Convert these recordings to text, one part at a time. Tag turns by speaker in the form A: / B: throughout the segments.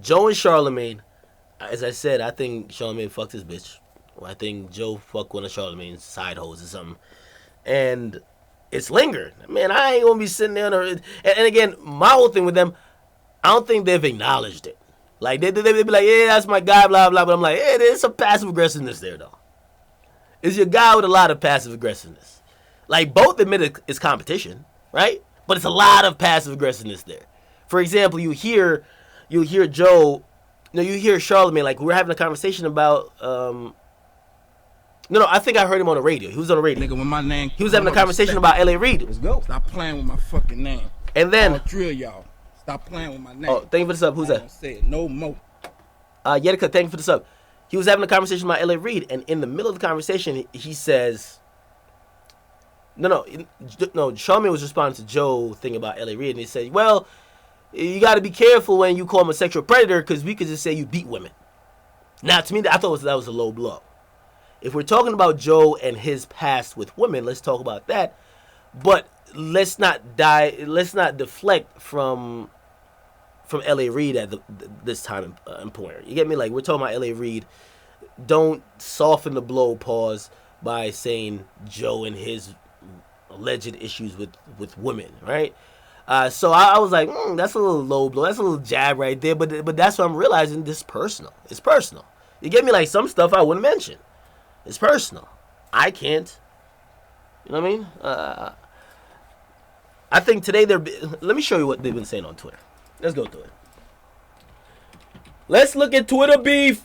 A: Joe and Charlemagne, as I said, I think Charlemagne fucked his bitch. I think Joe fucked one of Charlemagne's side hoes or something. And it's lingered. Man, I ain't gonna be sitting there. And again, my whole thing with them, I don't think they've acknowledged it. Like, they be like, yeah, that's my guy, blah, blah, but I'm like, hey, there's some passive aggressiveness there, though. It's your guy with a lot of passive aggressiveness. Like, both admit it's competition, right? But it's a lot of passive aggressiveness there. For example, you hear Joe, you hear Charlemagne, like, we're having a conversation about, I think I heard him on the radio. He was on the radio.
B: Nigga, when my name,
A: he was having a conversation about L.A. Reid.
B: Let's go. Stop playing with my fucking name.
A: And then,
B: I'll drill y'all. Stop playing with my name.
A: Oh, thank you for the sub. Who's that?
B: Say it no more.
A: Yedika, thank you for the sub. He was having a conversation about L.A. Reid, and in the middle of the conversation, he says, no, Charlemagne was responding to Joe thing about L.A. Reid, and he said, well, you got to be careful when you call him a sexual predator, because we could just say you beat women. Now, to me, I thought that was a low blow. If we're talking about Joe and his past with women, let's talk about that. But let's not deflect from L.A. Reid at this time and point. You get me? Like, we're talking about L.A. Reid. Don't soften the blow, pause, by saying Joe and his alleged issues with women, right? So I was like, that's a little low blow. That's a little jab right there. But that's what I'm realizing. This is personal. It's personal. You get me? Like, some stuff I wouldn't mention. It's personal. I can't. You know what I mean? I think today let me show you what they've been saying on Twitter. Let's go through it. Let's look at Twitter beef.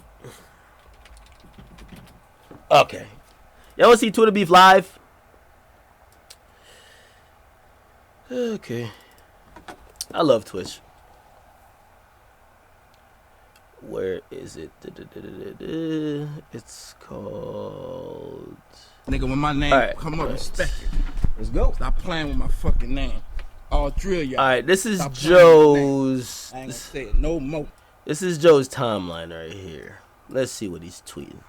A: Okay. Y'all want to see Twitter beef live? Okay. I love Twitch. Where is it? It's called...
B: Nigga, when my name come up, respect it. Let's go. Stop playing with my fucking name. I'll drill y'all.
A: Alright, this is Joe's...
B: I ain't gonna say it no more.
A: This is Joe's timeline right here. Let's see what he's tweeting.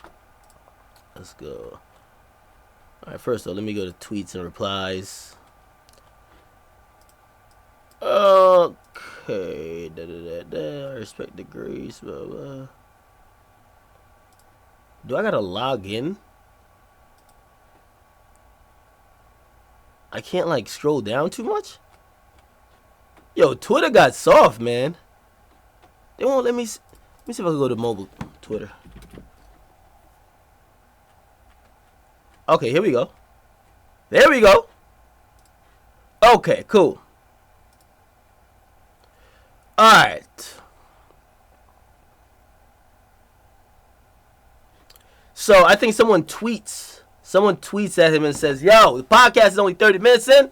A: Let's go. Alright, first of all, let me go to tweets and replies. Okay. I respect the grace. Blah, blah. Do I gotta log in? I can't, like, scroll down too much? Yo, Twitter got soft, man. They won't let me... Let me see if I can go to mobile Twitter. Okay, here we go. There we go. Okay, cool. Alright. So, I think someone tweets at him and says, yo, the podcast is only 30 minutes in.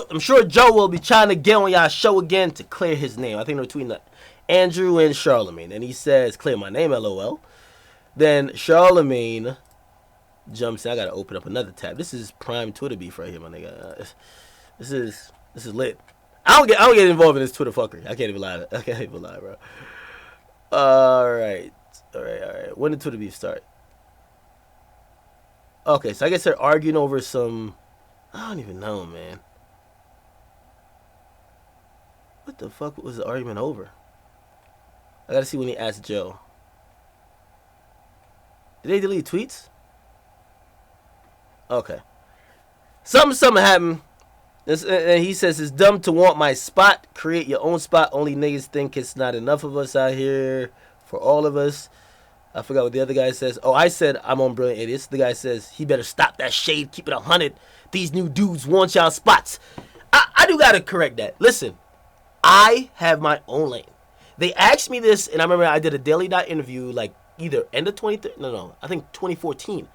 A: I'm sure Joe will be trying to get on y'all show again to clear his name. I think they're tweeting that. Andrew and Charlemagne. And he says, clear my name, LOL. Then Charlemagne jumps in. I gotta open up another tab. This is prime Twitter beef right here, my nigga. This is lit. I don't get involved in this Twitter fuckery. I can't even lie, bro. Alright. When did Twitter beef start? Okay, so I guess they're arguing over some... I don't even know, man. What the fuck was the argument over? I gotta see when he asked Joe. Did they delete tweets? Okay. Something happened. And he says, it's dumb to want my spot. Create your own spot. Only niggas think it's not enough of us out here for all of us. I forgot what the other guy says. Oh, I said I'm on Brilliant Idiots. The guy says, he better stop that shade. Keep it 100. These new dudes want y'all spots. I do gotta correct that. Listen, I have my own lane. They asked me this, and I remember I did a Daily Dot interview, like, either end of 2014.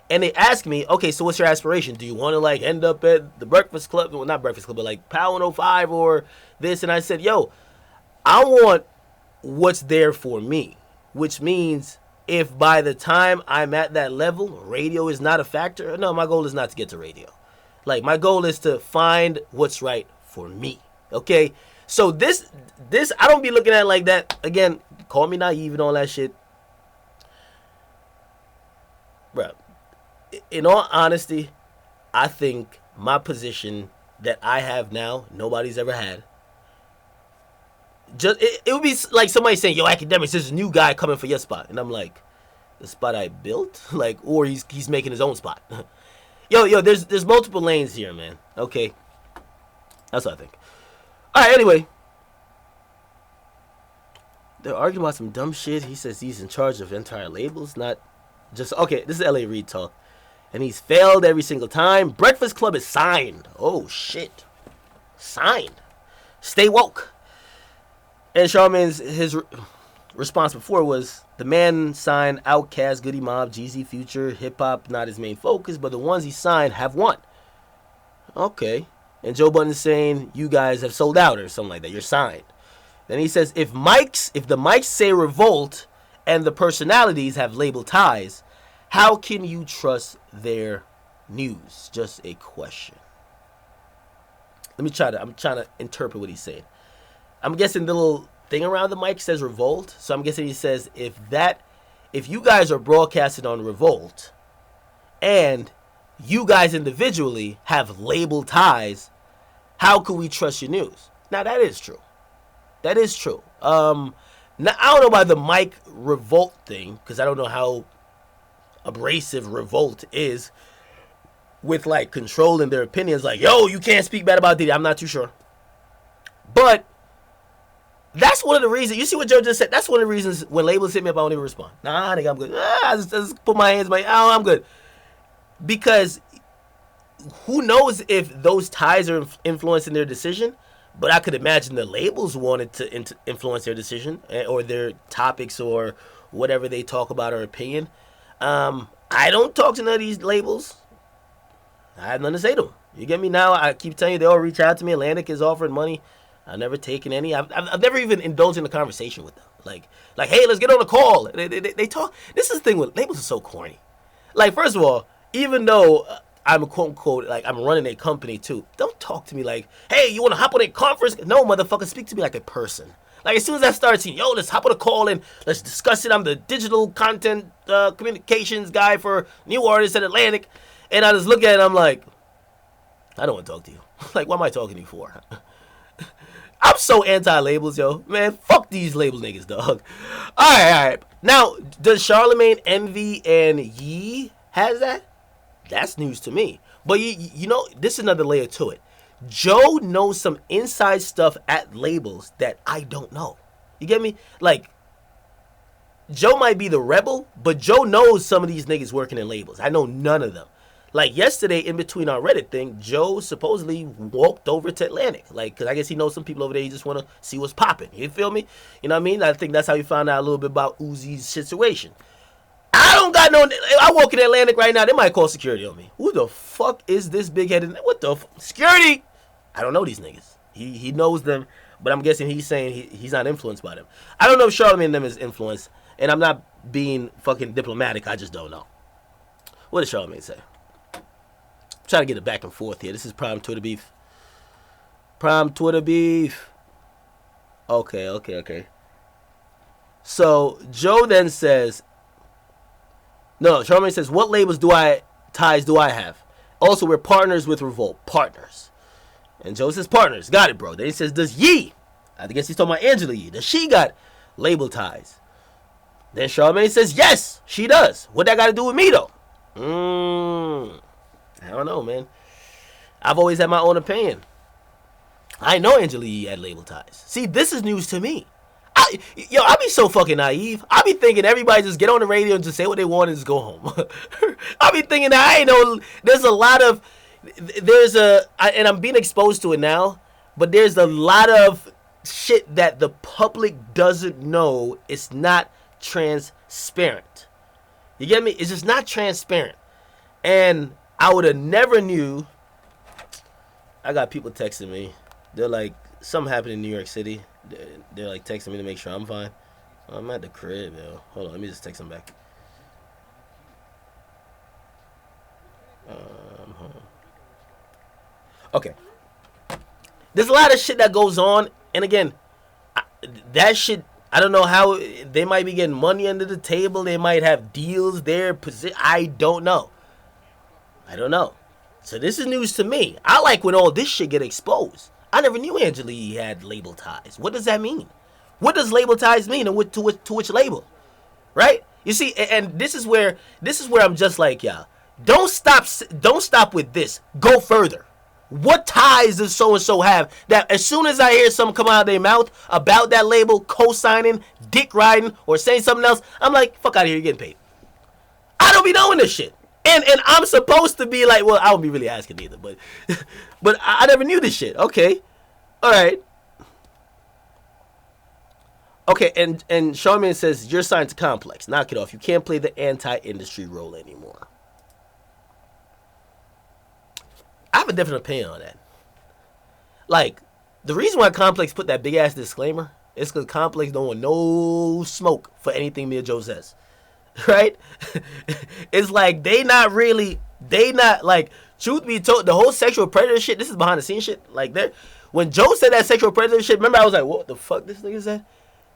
A: And they asked me, okay, so what's your aspiration? Do you want to, like, end up at the Breakfast Club? Well, not Breakfast Club, but, like, Power 105 or this? And I said, yo, I want what's there for me, which means if by the time I'm at that level, radio is not a factor. No, my goal is not to get to radio. Like, my goal is to find what's right for me, okay? So this, I don't be looking at it like that. Again, call me naive and all that shit. Bro, in all honesty, I think my position that I have now, nobody's ever had. just it would be like somebody saying, "Yo, Akademiks, there's a new guy coming for your spot," and I'm like, "The spot I built?" Like, or he's making his own spot. Yo, there's multiple lanes here, man. Okay, that's what I think. All right, anyway. They're arguing about some dumb shit. He says he's in charge of entire labels, not just... Okay, this is LA Reid talk. And he's failed every single time. Breakfast Club is signed. Oh, shit. Signed. Stay woke. And Charlemagne's his response before was, the man signed Outkast, Goody Mob, Jeezy, Future, hip-hop, not his main focus, but the ones he signed have won. Okay. And Joe Budden's saying, you guys have sold out or something like that. You're signed. Then he says, if the mics say revolt and the personalities have label ties, how can you trust their news? Just a question. I'm trying to interpret what he's saying. I'm guessing the little thing around the mic says revolt. So I'm guessing he says, if you guys are broadcasting on revolt and you guys individually have label ties, how can we trust your news? Now that is true. That is true. Now I don't know about the mic revolt thing, because I don't know how abrasive revolt is with like controlling their opinions. Like, yo, you can't speak bad about Diddy. I'm not too sure. But that's one of the reasons. You see what Joe just said? That's one of the reasons when labels hit me up, I don't even respond. Nah, I think I'm good. I just put my hands, I'm good. Because who knows if those ties are influencing their decision. But I could imagine the labels wanted to influence their decision or their topics or whatever they talk about or opinion. I don't talk to none of these labels. I have nothing to say to them. You get me now? I keep telling you, they all reach out to me. Atlantic is offering money. I've never taken any. I've never even indulged in a conversation with them. Like, hey, let's get on a call. They talk. This is the thing with labels are so corny. Like, first of all, even though... I'm quote unquote like I'm running a company too. Don't talk to me like, hey, you want to hop on a conference? No, motherfucker, speak to me like a person. Like as soon as I start seeing, yo, let's hop on a call and let's discuss it. I'm the digital content communications guy for new artists at Atlantic, and I just look at it. And I'm like, I don't want to talk to you. Like, what am I talking to you for? I'm so anti-labels, yo. Man, fuck these label niggas, dog. All right. Now, does Charlemagne, Envy, and Yee has that? That's news to me. But you know, this is another layer to it. Joe knows some inside stuff at labels that I don't know. You get me? Like, Joe might be the rebel, but Joe knows some of these niggas working in labels. I know none of them. Like, yesterday, in between our Reddit thing, Joe supposedly walked over to Atlantic. Like, because I guess he knows some people over there. He just want to see what's popping. You feel me? You know what I mean? I think that's how he found out a little bit about Uzi's situation. I don't got no... I walk in Atlantic right now. They might call security on me. Who the fuck is this big-headed... What the... Security! I don't know these niggas. He knows them, but I'm guessing he's saying he's not influenced by them. I don't know if Charlemagne and them is influenced, and I'm not being fucking diplomatic. I just don't know. What does Charlemagne say? I'm trying to get it back and forth here. This is Prime Twitter Beef. Prime Twitter Beef. Okay. So, Joe then says... No, Charlemagne says, what ties do I have? Also, we're partners with Revolt. Partners. And Joe says partners. Got it, bro. Then he says, does Yee? I guess he's talking about Angela Yee. Does she got label ties? Then Charlemagne says, yes, she does. What that got to do with me, though? I don't know, man. I've always had my own opinion. I know Angela Yee had label ties. See, this is news to me. I be so fucking naive. I be thinking everybody just get on the radio and just say what they want and just go home. I be thinking that I know there's a lot of, and I'm being exposed to it now, but there's a lot of shit that the public doesn't know. It's not transparent. You get me? It's just not transparent. And I would have never knew. I got people texting me. They're like, something happened in New York City. They're like texting me to make sure I'm fine. I'm at the crib, yo. Hold on, let me just text them back. I'm home. Okay. There's a lot of shit that goes on, and again, that shit, I don't know how they might be getting money under the table. They might have deals there. I don't know. So this is news to me. I like when all this shit get exposed. I never knew Angela Yee had label ties. What does that mean? What does label ties mean, and to which label, right? You see, and this is where I'm just like, yeah, don't stop with this. Go further. What ties does so and so have that as soon as I hear something come out of their mouth about that label, co-signing, dick riding, or saying something else, I'm like, fuck out of here, you're getting paid. I don't be knowing this shit. And I'm supposed to be like, well, I don't be really asking either, but I never knew this shit. Okay. All right. Okay, and Charlemagne says, you're signed to Complex. Knock it off. You can't play the anti-industry role anymore. I have a different opinion on that. Like, the reason why Complex put that big-ass disclaimer is because Complex don't want no smoke for anything Mia Joe says. Right? It's like, truth be told, the whole sexual predator shit, this is behind the scenes shit. Like, when Joe said that sexual predator shit, remember I was like, what the fuck this nigga said?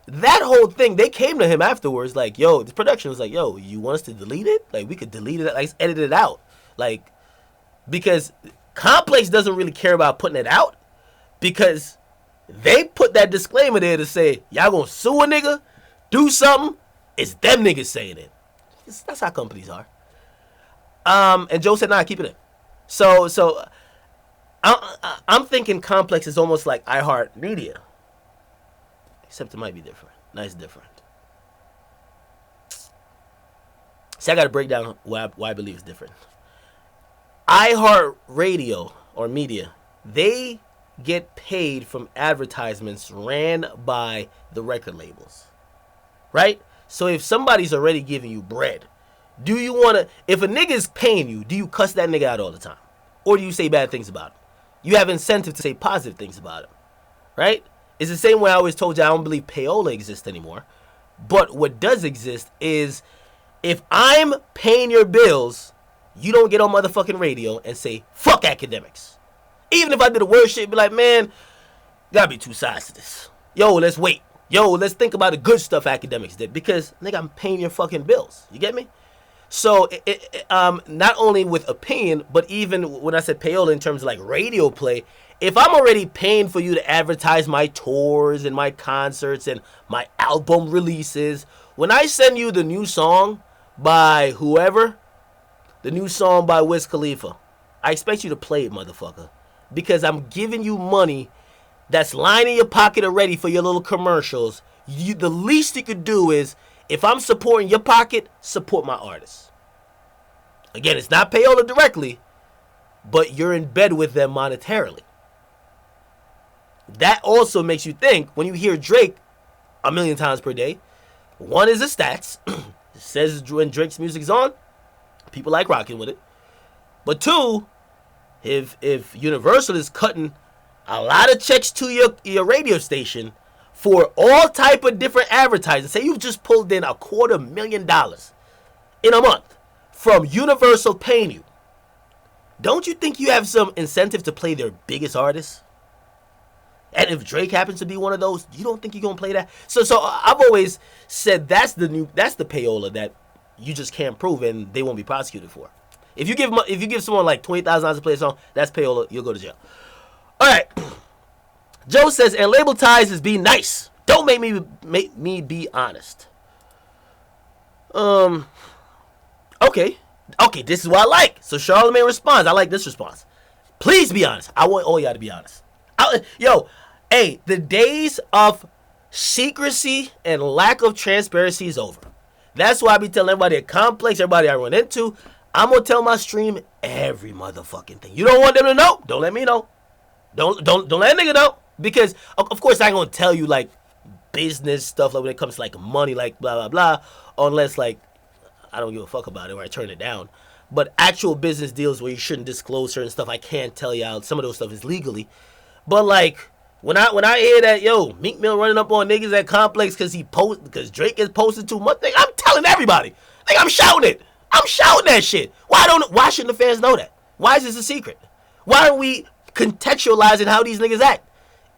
A: That whole thing, they came to him afterwards like, yo, the production was like, yo, you want us to delete it? Like, we could delete it, like, edit it out. Like, because Complex doesn't really care about putting it out because they put that disclaimer there to say, y'all gonna sue a nigga, do something, it's them niggas saying it. That's how companies are. And Joe said, nah, keep it in. So I'm thinking Complex is almost like iHeartMedia. Except it might be different. Nice different. See, I got to break down why I believe it's different. iHeartRadio or media, they get paid from advertisements ran by the record labels. Right? So if somebody's already giving you bread, do you want to, if a nigga is paying you, do you cuss that nigga out all the time? Or do you say bad things about him? You have incentive to say positive things about him. Right? It's the same way I always told you I don't believe payola exists anymore. But what does exist is if I'm paying your bills, you don't get on motherfucking radio and say, fuck Akademiks. Even if I did the worst shit, be like, man, gotta be two sides to this. Yo, let's wait. Yo, let's think about the good stuff Akademiks did. Because, nigga, I'm paying your fucking bills. You get me? So, not only with opinion, but even when I said payola in terms of like radio play, if I'm already paying for you to advertise my tours and my concerts and my album releases, when I send you the new song by whoever, the new song by Wiz Khalifa, I expect you to play it, motherfucker. Because I'm giving you money that's lying in your pocket already for your little commercials. The least you could do is, if I'm supporting your pocket, support my artists. Again, it's not payola directly, but you're in bed with them monetarily. That also makes you think, when you hear Drake 1,000,000 times per day, one is the stats. It says when Drake's music's on, people like rocking with it. But two, if Universal is cutting a lot of checks to your radio station for all type of different advertising, say you've just pulled in $250,000 in a month from Universal paying you, don't you think you have some incentive to play their biggest artists? And if Drake happens to be one of those, you don't think you're gonna play that? So I've always said that's the payola that you just can't prove and they won't be prosecuted for. If you give someone like $20,000 to play a song, that's payola. You'll go to jail. All right. Joe says, and label ties is being nice. Don't make me be honest. Okay. This is what I like. So Charlemagne responds. I like this response. Please be honest. I want all y'all to be honest. Hey, the days of secrecy and lack of transparency is over. That's why I be telling everybody at Complex, everybody I run into, I'm going to tell my stream every motherfucking thing. You don't want them to know? Don't let me know. Don't let a nigga know. Because, of course, I ain't going to tell you, like, business stuff, like, when it comes to, like, money, like, blah, blah, blah, unless, like, I don't give a fuck about it or I turn it down. But actual business deals where you shouldn't disclose certain stuff, I can't tell you out. Some of those stuff is legally. But, like, when I hear that, yo, Meek Mill running up on niggas at Complex because Drake is posted too much, I'm telling everybody. Like, I'm shouting it. I'm shouting that shit. Why shouldn't the fans know that? Why is this a secret? Why are we contextualizing how these niggas act?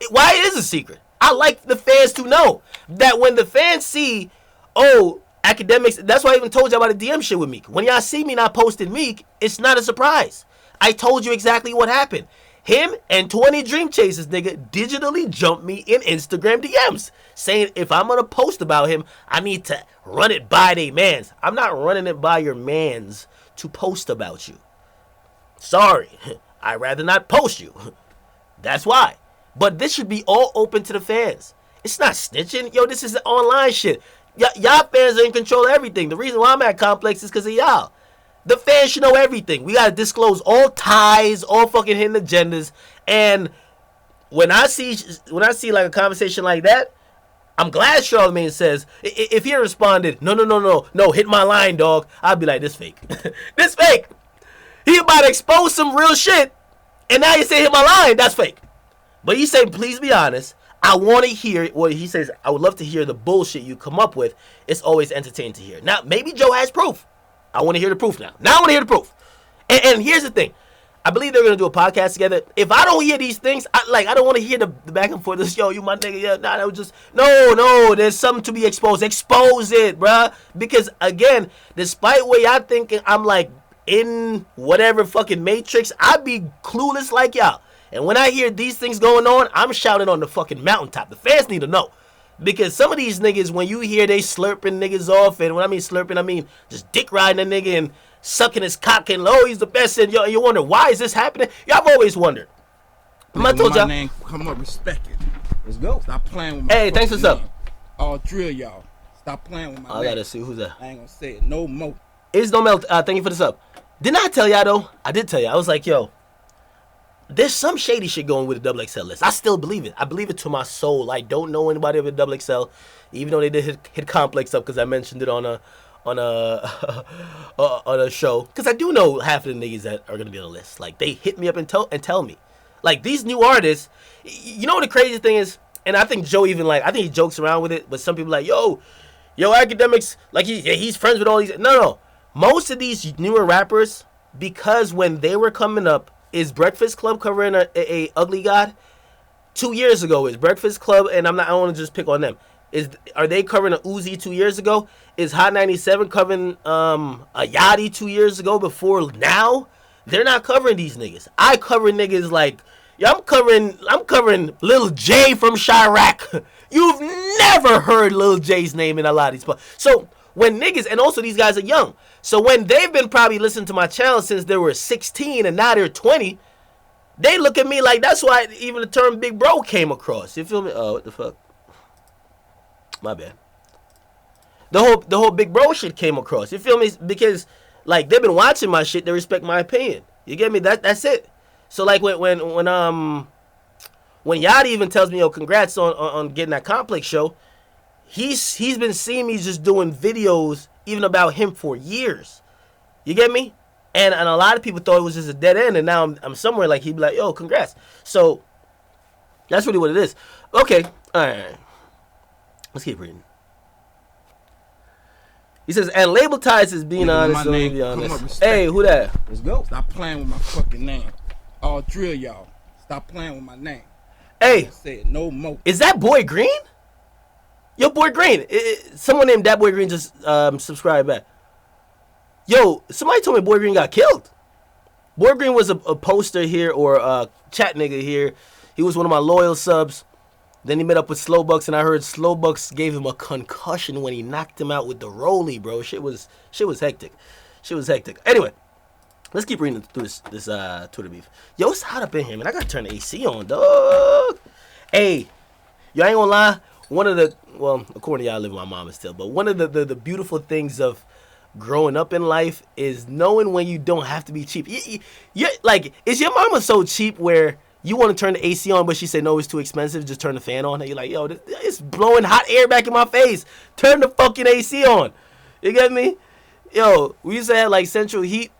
A: Why it is a secret? I like the fans to know that when the fans see, oh, Akademiks, that's why I even told you about the DM shit with Meek. When y'all see me not posting Meek, it's not a surprise. I told you exactly what happened. Him and 20 Dream Chasers, nigga, digitally jumped me in Instagram DMs saying if I'm going to post about him, I need to run it by they mans. I'm not running it by your mans to post about you. Sorry. I'd rather not post you. That's why. But this should be all open to the fans. It's not snitching. Yo, this is online shit. Y'all fans are in control of everything. The reason why I'm at Complex is because of y'all. The fans should know everything. We got to disclose all ties, all fucking hidden agendas. And when I see like a conversation like that, I'm glad Charlemagne says, if he responded, no, hit my line, dog, I'd be like, this fake. This fake. He about to expose some real shit, and now you say hit my line, that's fake. But he said, please be honest. I want to hear what he says. I would love to hear the bullshit you come up with. It's always entertaining to hear. Now, maybe Joe has proof. I want to hear the proof now. Now I want to hear the proof. And here's the thing. I believe they're going to do a podcast together. If I don't hear these things, I don't want to hear the back and forth. This, yo, you my nigga. Yeah, nah, that was just, no, there's something to be exposed. Expose it, bruh. Because, again, despite what y'all thinking, I'm like in whatever fucking matrix, I be clueless like y'all. And when I hear these things going on, I'm shouting on the fucking mountaintop. The fans need to know. Because some of these niggas, when you hear they slurping niggas off, and when I mean slurping, I mean just dick riding a nigga and sucking his cock and he's the best, and you wonder, why is this happening? Y'all have always wondered. I told y'all.
B: Name come up, respect it.
C: Let's go.
B: Stop playing with my
A: Hey, thanks for
B: name.
A: sub.
B: I'll drill y'all. Stop playing with my name.
A: I gotta see who's that.
B: I ain't gonna say it no more.
A: It's no melt. Thank you for the sub. Didn't I tell y'all though? I did tell y'all. I was like, yo, there's some shady shit going with the XXL list. I still believe it. I believe it to my soul. I don't know anybody with XXL, even though they did hit Complex up because I mentioned it on a show. Because I do know half of the niggas that are gonna be on the list. Like they hit me up and tell me. Like these new artists, you know what the crazy thing is? And I think Joe even I think he jokes around with it. But some people like, yo, Akademiks, like he's friends with all these. No. Most of these newer rappers, because when they were coming up. Is Breakfast Club covering a Ugly God? 2 years ago is Breakfast Club, and I don't want to just pick on them. Are they covering a Uzi 2 years ago? Is Hot 97 covering a Yachty 2 years ago? Before now, they're not covering these niggas. I cover niggas like I'm covering Lil J from Chirac. You've never heard Lil J's name in a lot of these spots. So when niggas, and also these guys are young. So when they've been probably listening to my channel since they were 16 and now they're 20, they look at me like that's why even the term big bro came across. You feel me? Oh, what the fuck? My bad. The whole big bro shit came across. You feel me? Because like they've been watching my shit, they respect my opinion. You get me? That's it. So like when Yachty even tells me, yo, congrats on getting that Complex show, he's been seeing me just doing videos even about him for years. You get me? And a lot of people thought it was just a dead end, and now I'm somewhere like he'd be like, yo, congrats. So that's really what it is. Okay, all right. Let's keep reading. He says, and label ties is being honest, so be honest. Hey, who that?
C: Let's go.
B: Stop playing with my fucking name. I'll drill y'all. Stop playing with my name.
A: Hey,
B: say it no more.
A: Is that Boy Green? Yo, Boy Green. Someone named that Boy Green just subscribed back. Yo, somebody told me Boy Green got killed. Boy Green was a poster here or a chat nigga here. He was one of my loyal subs. Then he met up with Slowbucks, and I heard Slowbucks gave him a concussion when he knocked him out with the rollie, bro. Shit was hectic. Anyway, let's keep reading through this Twitter beef. Yo, it's hot up in here, man. I gotta turn the AC on, dog. Hey, yo, I ain't gonna lie. One of the, well, according to y'all, I live with my mama still, but one of the beautiful things of growing up in life is knowing when you don't have to be cheap. You're like, is your mama so cheap where you want to turn the AC on, but she said, no, it's too expensive, just turn the fan on? And you're like, yo, it's blowing hot air back in my face. Turn the fucking AC on. You get me? Yo, we used to have like central heat.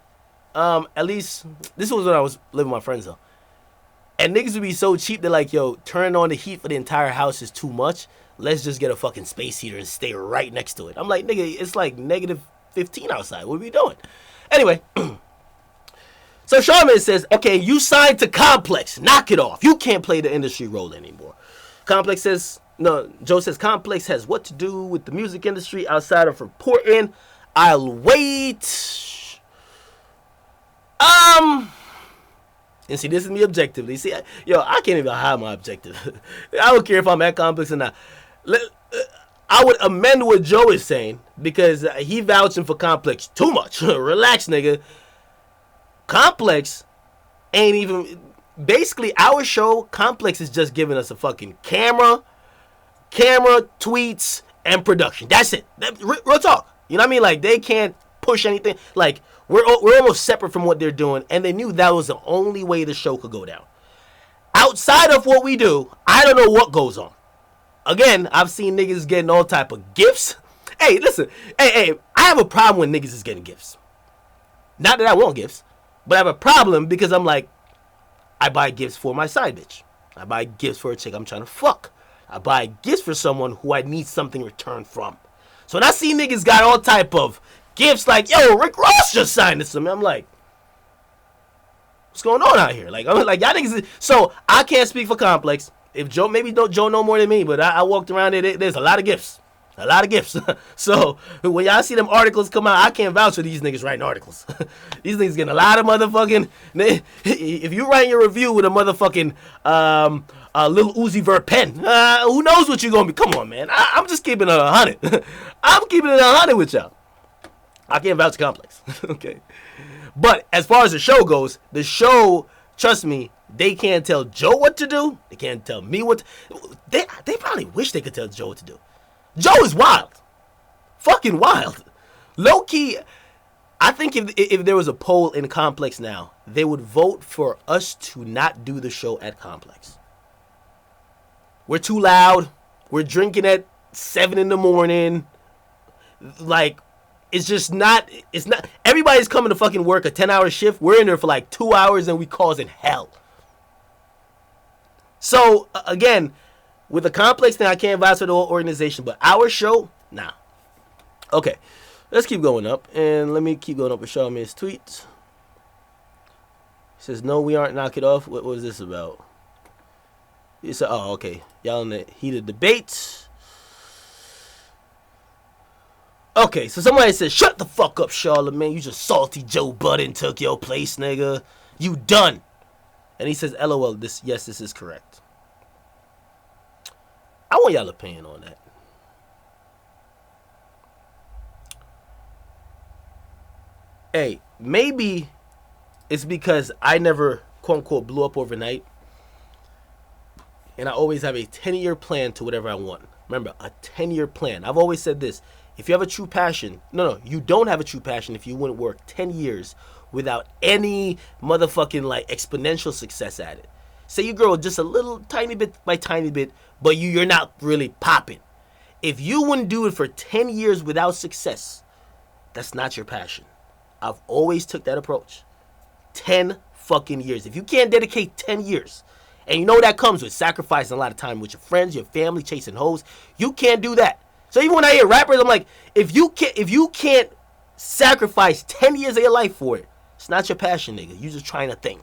A: At least, this was when I was living with my friends though. And niggas would be so cheap, they're like, yo, turning on the heat for the entire house is too much. Let's just get a fucking space heater and stay right next to it. I'm like, nigga, it's like negative 15 outside. What are we doing? Anyway, so Charlemagne says, okay, you signed to Complex. Knock it off. You can't play the industry role anymore. Complex says, no, Joe says, Complex has what to do with the music industry outside of reporting. I'll wait. And see, this is me objectively. See, I can't even hide my objective. I don't care if I'm at Complex or not. I would amend what Joe is saying because he vouching for Complex too much. Relax, nigga. Complex ain't even... Basically, our show, Complex is just giving us a fucking camera, tweets, and production. That's it. Real talk. You know what I mean? Like, they can't push anything. Like, we're almost separate from what they're doing, and they knew that was the only way the show could go down. Outside of what we do, I don't know what goes on. Again, I've seen niggas getting all type of gifts. Hey, listen. Hey, I have a problem when niggas is getting gifts. Not that I want gifts, but I have a problem because I'm like, I buy gifts for my side bitch. I buy gifts for a chick I'm trying to fuck. I buy gifts for someone who I need something returned from. So when I see niggas got all type of gifts like, yo, Rick Ross just signed this to me, I'm like, what's going on out here? Like, I'm like, y'all niggas. So I can't speak for Complex. If Joe, maybe Joe know more than me, but I walked around there. There's a lot of gifts. A lot of gifts. So when y'all see them articles come out, I can't vouch for these niggas writing articles. These niggas getting a lot of motherfucking... If you write your review with a motherfucking Lil Uzi Vert pen, who knows what you're going to be. Come on, man. I'm just keeping it 100. I'm keeping it 100 with y'all. I can't vouch for Complex. Okay. But as far as the show goes, the show, trust me, they can't tell Joe what to do. They can't tell me what to... They probably wish they could tell Joe what to do. Joe is wild. Fucking wild. Low key, I think if there was a poll in Complex now, they would vote for us to not do the show at Complex. We're too loud. We're drinking at 7 a.m. Like, it's just not, everybody's coming to fucking work a 10-hour shift. We're in there for like 2 hours and we causing hell. So, again, with the Complex thing, I can't vouch for the whole organization, but our show, nah. Okay, let's keep going up, and let me keep going up with Charlemagne's tweets. He says, no, we aren't, knock it off. What was this about? He said, oh, okay, y'all in the heated debates. Okay, so somebody said, shut the fuck up, Charlemagne. You just salty Joe Budden took your place, nigga. You done. And he says, LOL, yes, this is correct. I want y'all opinion on that. Hey, maybe it's because I never, quote unquote, blew up overnight. And I always have a 10-year plan to whatever I want. Remember, a 10-year plan. I've always said this. If you have a true passion, no, you don't have a true passion if you wouldn't work 10 years without any motherfucking like exponential success at it. Say you grow just a little tiny bit by tiny bit, but you're not really popping. If you wouldn't do it for 10 years without success, that's not your passion. I've always took that approach. 10 fucking years. If you can't dedicate 10 years, and you know that comes with sacrificing a lot of time with your friends, your family, chasing hoes, you can't do that. So even when I hear rappers, I'm like, if you can't sacrifice 10 years of your life for it, it's not your passion, nigga. You're just trying to think.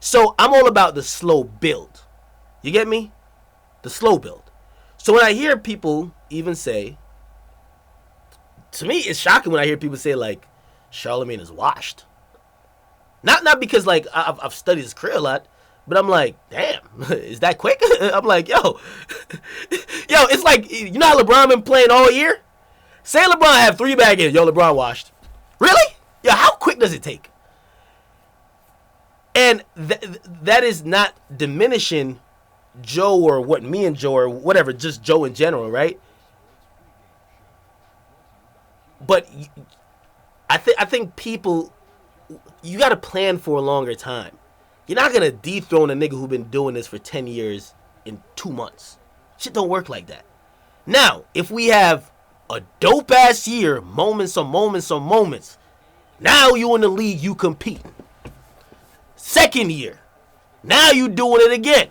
A: So I'm all about the slow build. You get me? The slow build. So when I hear people even say, to me, it's shocking when I hear people say, like, Charlemagne is washed. Not because, like, I've studied his career a lot, but I'm like, damn, is that quick? I'm like, yo, it's like, you know how LeBron been playing all year? Say LeBron have 3 bad games. Yo, LeBron washed. Really? Yo, how quick does it take? And that is not diminishing Joe or what me and Joe or whatever, just Joe in general, right? But I think people, you got to plan for a longer time. You're not going to dethrone a nigga who been doing this for 10 years in 2 months. Shit don't work like that. Now, if we have a dope-ass year, moments on moments on moments, now you in the league, you compete. Second year, now you doing it again.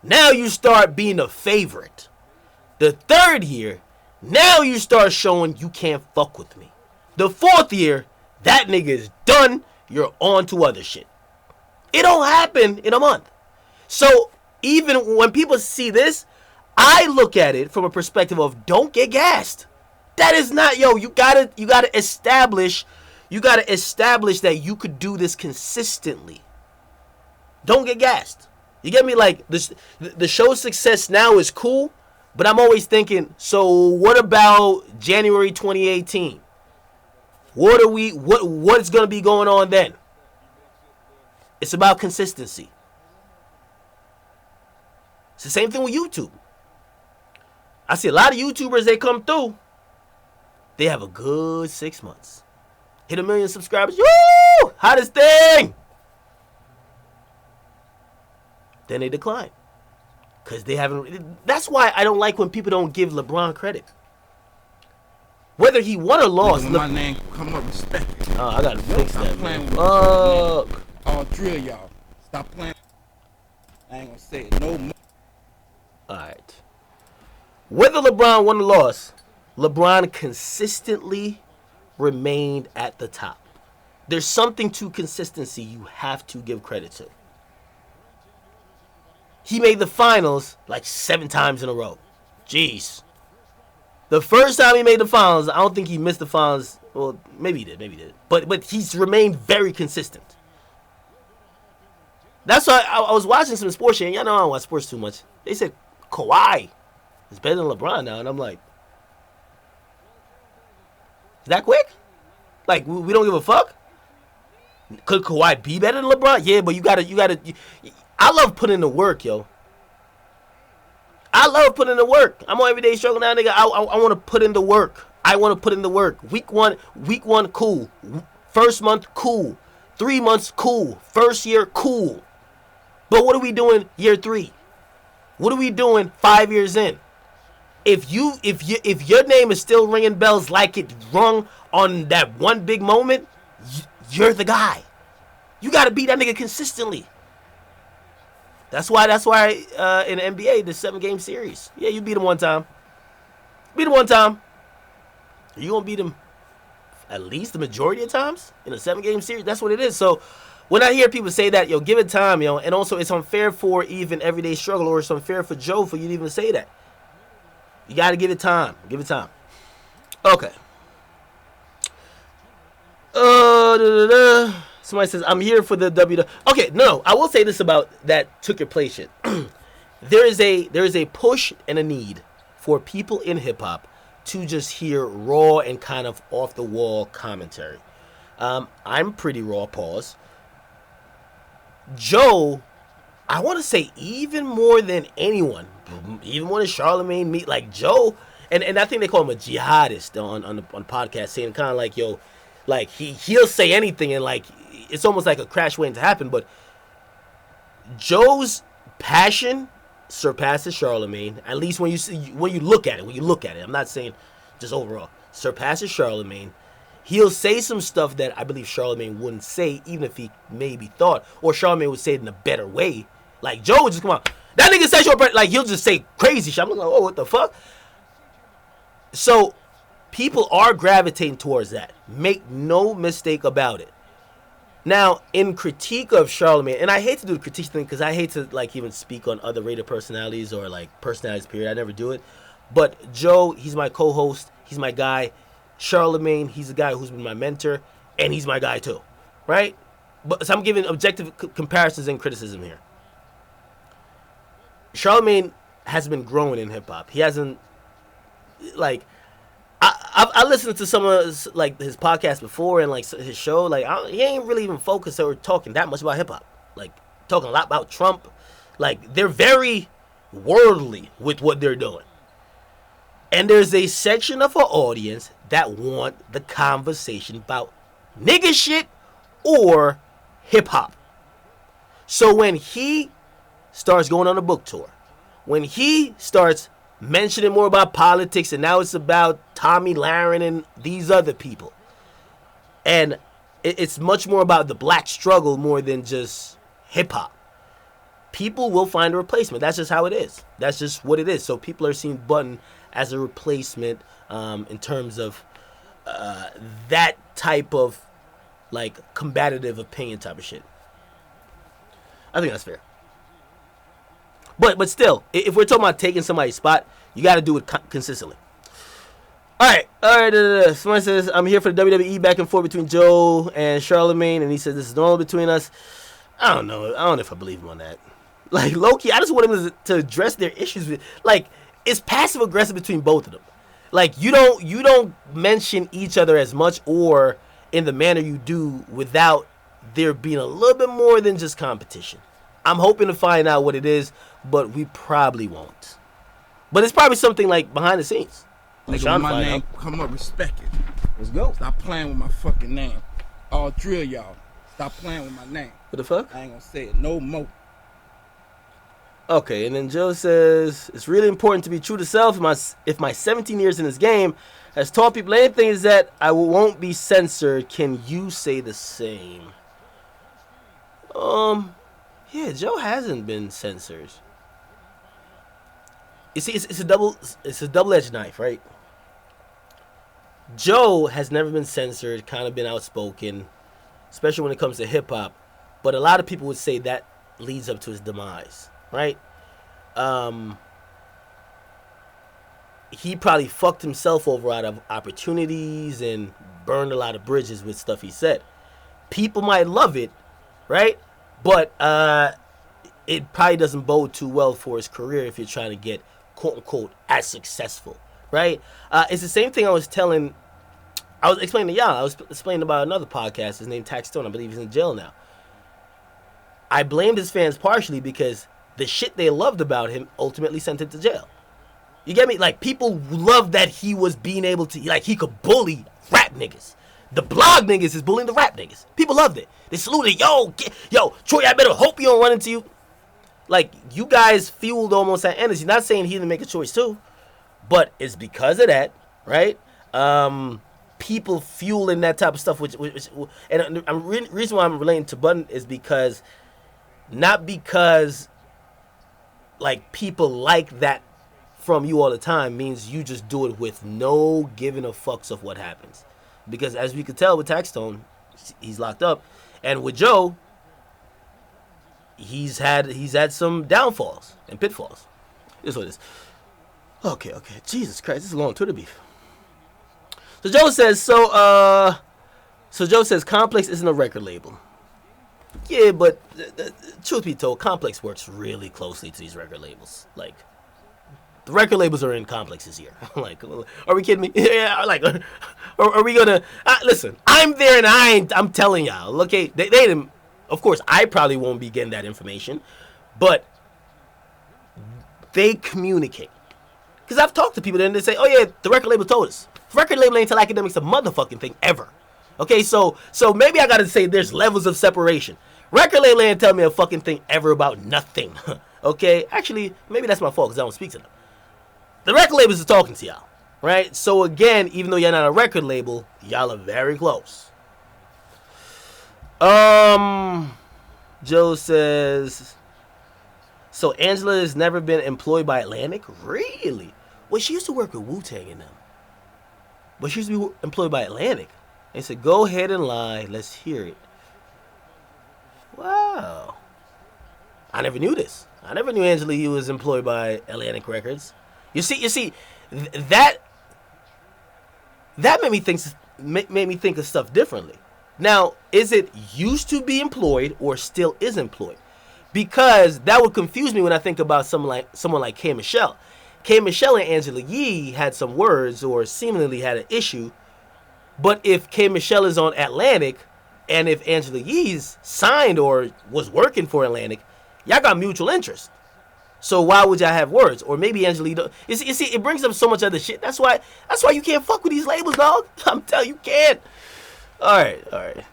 A: Now you start being a favorite. The third year, now you start showing you can't fuck with me. The fourth year, that nigga is done. You're on to other shit. It don't happen in a month. So even when people see this, I look at it from a perspective of don't get gassed. That is not, you gotta establish You got to establish that you could do this consistently. Don't get gassed. You get me? Like, the show's success now is cool, but I'm always thinking, so what about January 2018? What's going to be going on then? It's about consistency. It's the same thing with YouTube. I see a lot of YouTubers, they come through, they have a good 6 months. Hit 1 million subscribers. Woo! Hottest thing! Then they decline. Because they haven't... That's why I don't like when people don't give LeBron credit. Whether he won or lost...
B: When my name come up, respect it.
A: Oh, I gotta fix that, man. Fuck.
B: All three of y'all. Stop playing. I ain't gonna say it no more.
A: Alright. Whether LeBron won or lost, LeBron consistently remained at the top. There's something to consistency you have to give credit to. He made the finals like 7 times in a row. Jeez. The first time he made the finals, I don't think he missed the finals. Well, maybe he did. But he's remained very consistent. That's why I was watching some sports shit. Y'all know I don't watch sports too much. They said Kawhi is better than LeBron now. And I'm like, is that quick? Like, we don't give a fuck? Could Kawhi be better than LeBron? Yeah, but you gotta. I love putting in the work, yo. I love putting in the work. I'm on everyday struggle now, nigga. I want to put in the work. I want to put in the work. Week one, cool. First month, cool. 3 months, cool. First year, cool. But what are we doing year 3? What are we doing 5 years in? If your name is still ringing bells like it rung on that one big moment, you're the guy. You got to beat that nigga consistently. That's why in the NBA, the 7-game series. Yeah, you beat him one time. Beat him one time. You gonna beat him at least the majority of times in a 7-game series. That's what it is. So when I hear people say that, yo, give it time, yo, and also it's unfair for even everyday struggle, or it's unfair for Joe for you to even say that. You gotta give it time. Give it time. Okay. Somebody says, I'm here for the W. Okay, no, I will say this about that took your place shit. There is a push and a need for people in hip hop to just hear raw and kind of off the wall commentary. I'm pretty raw, pause. Joe, I want to say even more than anyone, even more than Charlemagne, me, like Joe, and I think they call him a jihadist on the podcast, saying kind of like, yo, like he'll say anything, and like it's almost like a crash waiting to happen. But Joe's passion surpasses Charlemagne. At least when you look at it. I'm not saying just overall. Surpasses Charlemagne. He'll say some stuff that I believe Charlemagne wouldn't say, even if he maybe thought, or Charlemagne would say it in a better way. Like Joe would just come out, that nigga sexual, like he'll just say crazy shit. I'm like, oh, what the fuck? So people are gravitating towards that. Make no mistake about it. Now, in critique of Charlemagne, and I hate to do the critique thing because I hate to like even speak on other rated personalities or like personalities, period. I never do it. But Joe, he's my co-host. He's my guy. Charlemagne, he's the guy who's been my mentor, and he's my guy too, right? But so I'm giving objective comparisons and criticism here. Charlemagne has been growing in hip hop. He hasn't, like, I listened to some of his, like his podcast before and like his show. Like he ain't really even focused or talking that much about hip hop. Like talking a lot about Trump. Like they're very worldly with what they're doing. And there's a section of our audience that want the conversation about nigga shit or hip hop. So when he starts going on a book tour, when he starts mentioning more about politics, and now it's about Tommy Lahren and these other people, and it's much more about the black struggle more than just hip hop, people will find a replacement. That's just how it is. That's just what it is. So people are seeing Budden as a replacement in terms of that type of like combative opinion type of shit. I think that's fair. But still, if we're talking about taking somebody's spot, you got to do it consistently. All right. Someone says, I'm here for the WWE back and forth between Joe and Charlemagne, and he says this is normal between us. I don't know if I believe him on that. Like, low-key, I just want him to address their issues with, like, it's passive-aggressive between both of them. Like, you don't mention each other as much or in the manner you do without there being a little bit more than just competition. I'm hoping to find out what it is, but we probably won't. But it's probably something, like, behind the scenes.
B: Nigga, when my name come up, respect it.
A: Let's go.
B: Stop playing with my fucking name. All three of y'all. Stop playing with my name.
A: What the fuck?
B: I ain't gonna say it no more.
A: Okay, and then Joe says, it's really important to be true to self. If my 17 years in this game has taught people anything, is that I won't be censored. Can you say the same? Yeah, Joe hasn't been censored. You see, it's a double-edged knife, right? Joe has never been censored, kind of been outspoken, especially when it comes to hip-hop. But a lot of people would say that leads up to his demise, right? He probably fucked himself over out of opportunities and burned a lot of bridges with stuff he said. People might love it, right? But it probably doesn't bode too well for his career if you're trying to get, quote-unquote, as successful, right? It's the same thing I was explaining to y'all. I was explaining about another podcast. His name Tax Stone. I believe he's in jail now. I blamed his fans partially because the shit they loved about him ultimately sent him to jail. You get me? Like, people loved that he was being able to, like, he could bully rap niggas. The blog niggas is bullying the rap niggas. People loved it. They saluted, yo, Troy, I better hope he don't run into you. Like, you guys fueled almost that energy. Not saying he didn't make a choice too, but it's because of that, right? People fueling that type of stuff, which and the reason why I'm relating to Budden is because, not because, like, people like that from you all the time means you just do it with no giving a fucks of what happens. Because as we could tell with Taxstone, he's locked up, and with Joe, he's had some downfalls and pitfalls. This is what it is. Okay. Jesus Christ, this is a long Twitter beef. So Joe says, Joe says Complex isn't a record label. Yeah, but truth be told, Complex works really closely to these record labels. Like, the record labels are in Complex's ear. Like, are we kidding me? Yeah, like, are we gonna listen? I'm there, and I'm telling y'all. Okay, they didn't. Of course, I probably won't be getting that information, but they communicate. Because I've talked to people and they say, oh yeah, the record label told us. The record label ain't tell Akademiks a motherfucking thing ever. Okay, so maybe I gotta say there's levels of separation. Record label ain't tell me a fucking thing ever about nothing. Okay, actually, maybe that's my fault because I don't speak to them. The record labels are talking to y'all, right? So again, even though you're not a record label, y'all are very close. Joe says, so Angela has never been employed by Atlantic? Really? Well, she used to work with Wu-Tang and them. But she used to be employed by Atlantic. They said, go ahead and lie. Let's hear it. Wow. I never knew this. I never knew Angela Yee was employed by Atlantic Records. You see, that made me think of stuff differently. Now, is it used to be employed or still is employed? Because that would confuse me when I think about someone like K. Michelle. K. Michelle and Angela Yee had some words or seemingly had an issue. But if K. Michelle is on Atlantic and if Angela Yee's signed or was working for Atlantic, y'all got mutual interest. So why would y'all have words? Or maybe Angela Yee don't. You see, it brings up so much other shit. That's why you can't fuck with these labels, dog. I'm telling you, can't. All right.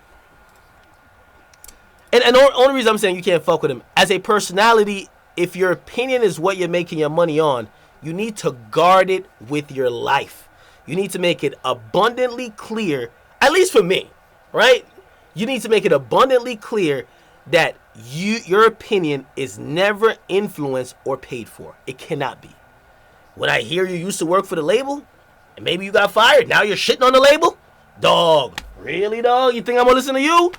A: And the only reason I'm saying you can't fuck with him, as a personality, if your opinion is what you're making your money on, you need to guard it with your life. You need to make it abundantly clear, at least for me, right? You need to make it abundantly clear that your opinion is never influenced or paid for. It cannot be. When I hear you used to work for the label, and maybe you got fired, now you're shitting on the label? Dog, really, dog? You think I'm gonna listen to you?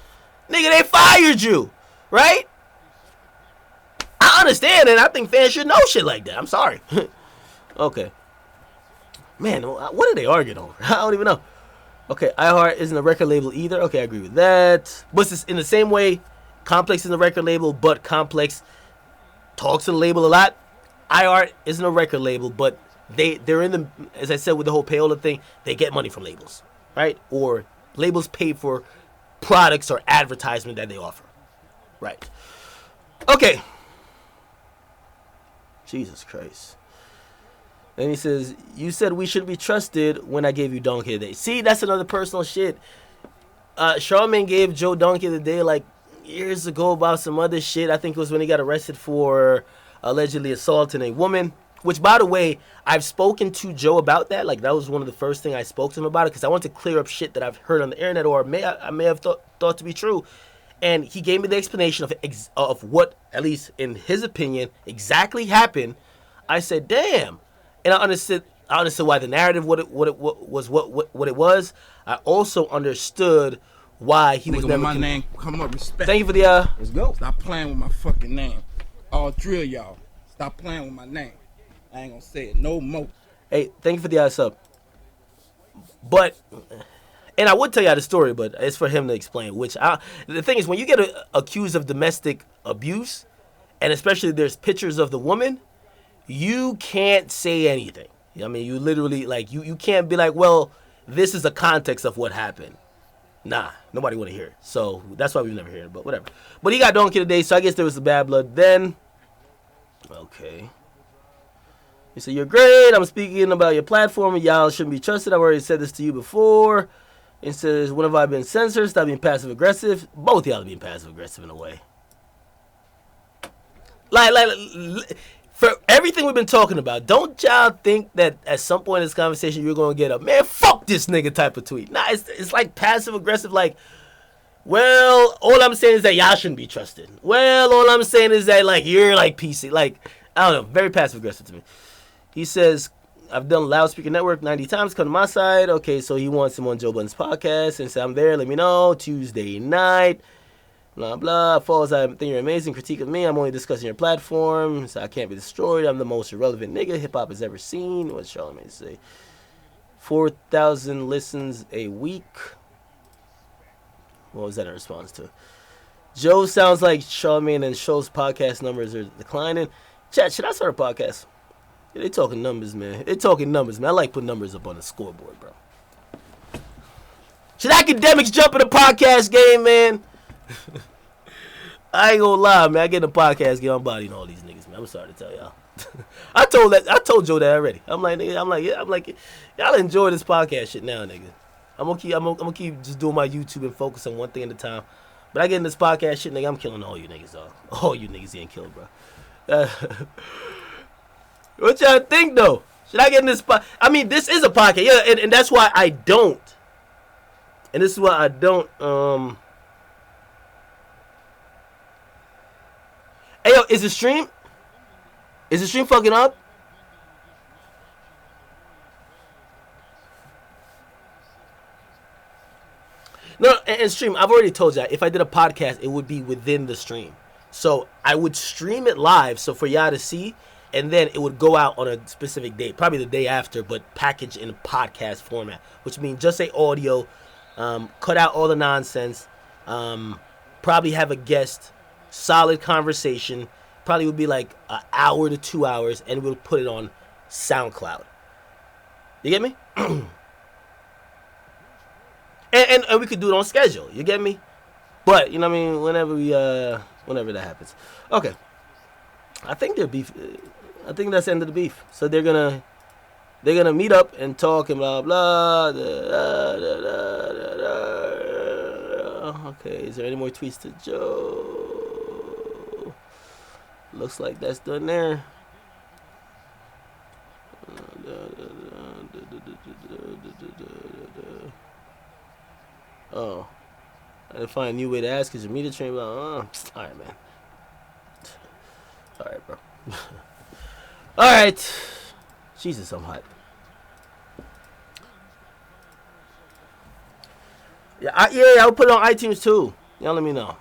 A: Nigga, they fired you, right? I understand, and I think fans should know shit like that. I'm sorry. Okay. Man, what are they arguing over? I don't even know. Okay, iHeart isn't a record label either. Okay, I agree with that. But it's in the same way, Complex isn't a record label, but Complex talks to the label a lot. iHeart isn't a record label, but they're in the, as I said with the whole payola thing, they get money from labels, right? Or labels pay for products or advertisement that they offer, right? Okay. Jesus Christ. Then he says, you said we should be trusted when I gave you Donkey of the Day. See, that's another personal shit. Charlemagne gave Joe Donkey of the Day like years ago about some other shit. I think it was when he got arrested for allegedly assaulting a woman. Which, by the way, I've spoken to Joe about that. Like, that was one of the first things I spoke to him about it. Because I want to clear up shit that I've heard on the internet or I may have thought to be true. And he gave me the explanation of what, at least in his opinion, exactly happened. I said, damn. And I understood why the narrative, what it was. I also understood why he was never.
B: My name come up, respect.
A: Thank you for the.
B: Let's go. Stop playing with my fucking name. All three of y'all, stop playing with my name. I ain't gonna say it no more.
A: Hey, thank you for the sub. But, and I would tell you the story, but it's for him to explain. The thing is, when you get accused of domestic abuse, and especially there's pictures of the woman, you can't say anything. I mean, you literally, like, you can't be like, well, this is the context of what happened. Nah, nobody want to hear it. So that's why we've never heard it, but whatever. But he got Donkey today, so I guess there was the bad blood then. Okay. He said, you're great. I'm speaking about your platform, and y'all shouldn't be trusted. I've already said this to you before. He says, when have I been censored? Stop being passive-aggressive. Both y'all are being passive-aggressive in a way. Like, for everything we've been talking about, don't y'all think that at some point in this conversation you're going to get a, man, fuck this nigga type of tweet? Nah, it's like passive-aggressive, like, well, all I'm saying is that y'all shouldn't be trusted. Well, all I'm saying is that, like, you're, like, PC. Like, I don't know, very passive-aggressive to me. He says, I've done Loudspeaker Network 90 times. Come to my side. Okay, so he wants him on Joe Budden's podcast. And say, I'm there. Let me know. Tuesday night. Blah, blah. Falls, I think you're amazing. Critique of me. I'm only discussing your platform. So I can't be destroyed. I'm the most irrelevant nigga hip-hop has ever seen. What's Charlemagne say? 4,000 listens a week. What was that in response to? Joe sounds like Charlemagne and Show's podcast numbers are declining. Chat, should I start a podcast? Yeah, they talking numbers, man. They talking numbers, man. I like putting numbers up on the scoreboard, bro. Should Akademiks jump in the podcast game, man? I ain't gonna lie, man. I get in the podcast game, I'm bodying all these niggas, man. I'm sorry to tell y'all. I told Joe that already. I'm like, y'all enjoy this podcast shit now, nigga. I'm gonna keep just doing my YouTube and focus on one thing at a time. But I get in this podcast shit, nigga. I'm killing all you niggas, dog. All you niggas getting killed, bro. What y'all think, though? Should I get in this spot? I mean, this is a podcast. Yeah, and that's why I don't. And this is why I don't. Hey, yo, is the stream fucking up? No, and stream, I've already told y'all, if I did a podcast, it would be within the stream. So I would stream it live, so for y'all to see. And then it would go out on a specific day, probably the day after, but packaged in a podcast format, which means just say audio, cut out all the nonsense, probably have a guest, solid conversation, probably would be like an hour to 2 hours, and we'll put it on SoundCloud. You get me? and we could do it on schedule. You get me? But, you know what I mean, whenever that happens. Okay. I think they're beef. I think that's the end of the beef. So they're gonna meet up and talk and blah blah. Okay, is there any more tweets to Joe? Looks like that's done there. Oh, I had to find a new way to ask because your media train. All right, man. All right, bro. All right. Jesus, I'm hot. Yeah, I'll put it on iTunes too. Y'all let me know.